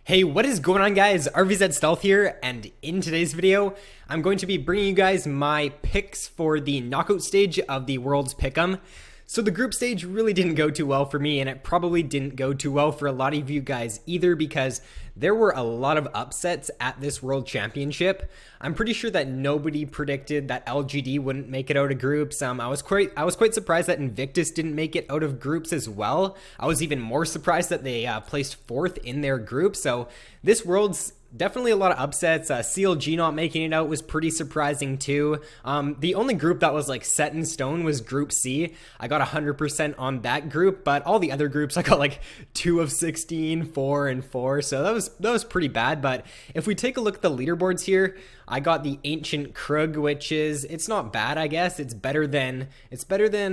Hey, what is going on, guys? RvzStealth here, and in today's video, I'm going to be bringing you guys my picks for the knockout stage of the World's Pick'em. So the group stage really didn't go too well for me, and it probably didn't go too well for a lot of you guys either, because there were a lot of upsets at this World Championship. I'm pretty sure that nobody predicted that LGD wouldn't make it out of groups. I was quite surprised that Invictus didn't make it out of groups as well. I was even more surprised that they placed fourth in their group. So this World's definitely a lot of upsets. CLG not making it out was pretty surprising too. The only group that was like set in stone was Group C. I got 100% on that group, but all the other groups I got like 2 of 16, 4 and 4. So that was pretty bad. But if we take a look at the leaderboards here, I got the Ancient Krug, which it's not bad, I guess. It's better than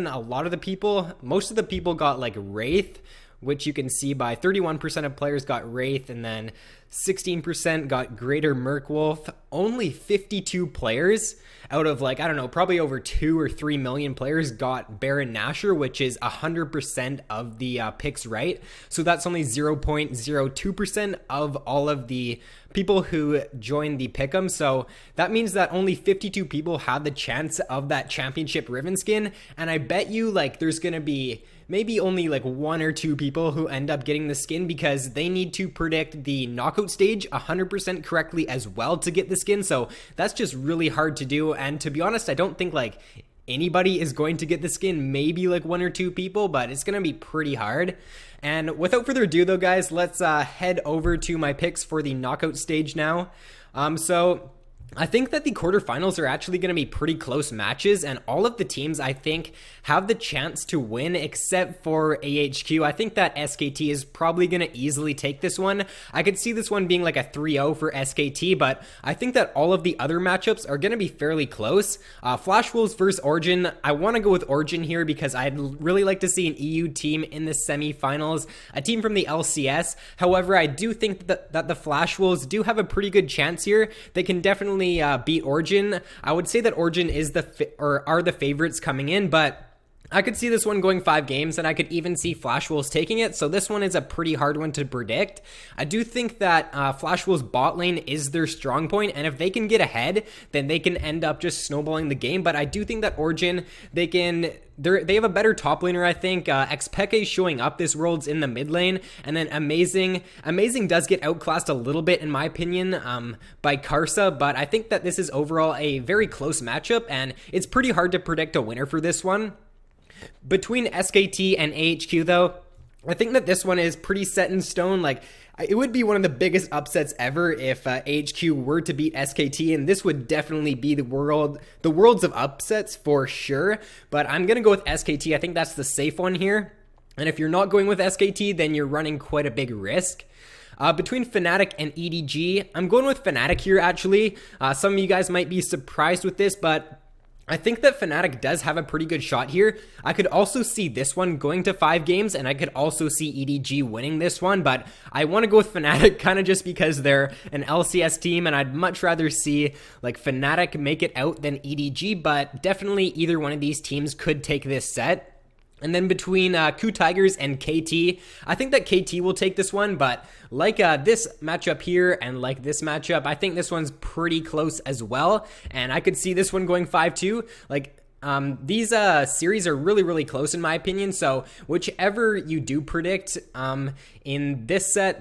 a lot of the people. Most of the people got like Wraith, which you can see by 31% of players got Wraith, and then 16% got Greater Merkwolf. Only 52 players out of, like, I don't know, probably over 2 or 3 million players got Baron Nashor, which is 100% of the picks right. So that's only 0.02% of all of the people who joined the pick'em. So that means that only 52 people had the chance of that championship Riven skin, and I bet you like there's gonna be maybe only like 1 or 2 people who end up getting the skin, because they need to predict the knockout stage 100% correctly as well to get the skin. So that's just really hard to do, and to be honest, I don't think like anybody is going to get the skin. Maybe like 1 or 2 people, but it's gonna be pretty hard. And without further ado though, guys, let's head over to my picks for the knockout stage now. So I think that the quarterfinals are actually going to be pretty close matches, and all of the teams I think have the chance to win except for AHQ. I think that SKT is probably going to easily take this one. I could see this one being like a 3-0 for SKT, but I think that all of the other matchups are going to be fairly close. Flash Wolves versus Origin. I want to go with Origin here because I'd really like to see an EU team in the semifinals, a team from the LCS. However, I do think that the Flash Wolves do have a pretty good chance here. They can definitely beat Origin. I would say that Origin is are the favorites coming in, but I could see this one going 5 games, and I could even see Flash Wolves taking it. So this one is a pretty hard one to predict. I do think that Flash Wolves bot lane is their strong point, and if they can get ahead, then they can end up just snowballing the game. But I do think that Origin, they have a better top laner, I think. Xpeke showing up this World's in the mid lane, and then Amazing does get outclassed a little bit in my opinion by Karsa, but I think that this is overall a very close matchup, and it's pretty hard to predict a winner for this one. Between SKT and AHQ though, I think that this one is pretty set in stone. Like, it would be one of the biggest upsets ever if AHQ were to beat SKT, and this would definitely be the worlds of upsets for sure. But I'm gonna go with SKT. I think that's the safe one here. And if you're not going with SKT, then you're running quite a big risk. Between Fnatic and EDG, I'm going with Fnatic here actually. Some of you guys might be surprised with this, but I think that Fnatic does have a pretty good shot here. I could also see this one going to 5 games, and I could also see EDG winning this one, but I want to go with Fnatic kind of just because they're an LCS team, and I'd much rather see like Fnatic make it out than EDG, but definitely either one of these teams could take this set. And then between Ku Tigers and KT, I think that KT will take this one, but like this matchup here and like this matchup, I think this one's pretty close as well, and I could see this one going 5-2. Like, these series are really, really close in my opinion, so whichever you do predict in this set,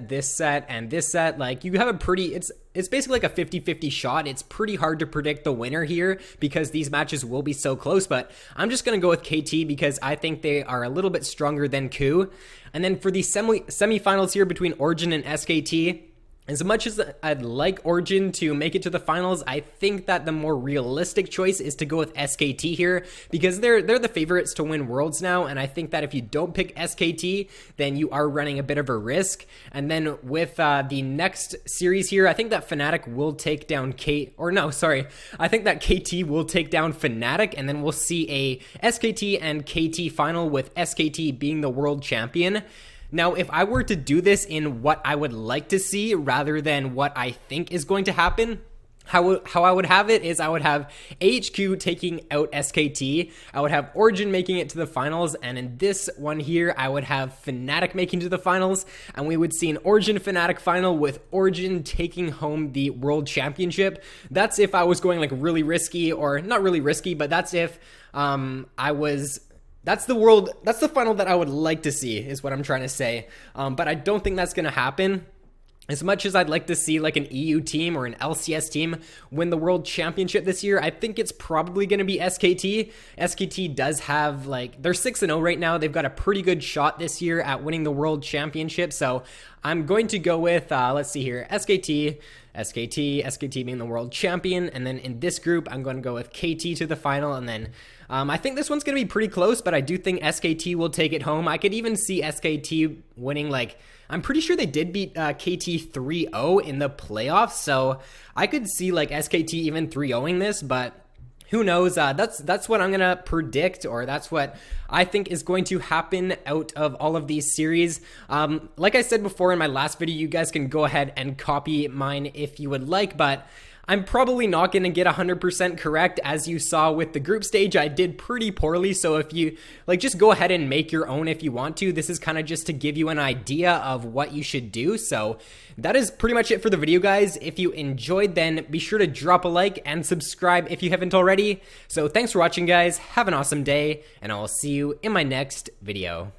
and this set, like, you have a pretty, it's basically like a 50-50 shot. It's pretty hard to predict the winner here because these matches will be so close, but I'm just going to go with KT because I think they are a little bit stronger than Ku. And then for the semifinals here between Origin and SKT, as much as I'd like Origin to make it to the finals, I think that the more realistic choice is to go with SKT here because they're the favorites to win Worlds now, and I think that if you don't pick SKT, then you are running a bit of a risk. And then with the next series here, I think that Fnatic will take down I think that KT will take down Fnatic, and then we'll see a SKT and KT final with SKT being the world champion. Now, if I were to do this in what I would like to see rather than what I think is going to happen, How I would have it is I would have AHQ taking out SKT. I would have Origin making it to the finals. And in this one here, I would have Fnatic making to the finals. And we would see an Origin Fnatic final with Origin taking home the World Championship. That's if I was going like really risky, or not really risky, but that's if that's the final that I would like to see, is what I'm trying to say. But I don't think that's going to happen. As much as I'd like to see like an EU team or an LCS team win the World Championship this year, I think it's probably going to be SKT. SKT does have like, they're 6-0 right now. They've got a pretty good shot this year at winning the World Championship. So I'm going to go with, let's see here, SKT being the world champion. And then in this group, I'm going to go with KT to the final. And then I think this one's going to be pretty close, but I do think SKT will take it home. I could even see SKT winning, like, I'm pretty sure they did beat KT 3-0 in the playoffs. So I could see like SKT even 3-0ing this, but who knows? That's what I'm going to predict, or that's what I think is going to happen out of all of these series. Like I said before in my last video, you guys can go ahead and copy mine if you would like, but I'm probably not going to get 100% correct. As you saw with the group stage, I did pretty poorly. So if you like, just go ahead and make your own if you want to. This is kind of just to give you an idea of what you should do. So that is pretty much it for the video, guys. If you enjoyed, then be sure to drop a like and subscribe if you haven't already. So thanks for watching, guys. Have an awesome day, and I will see you in my next video.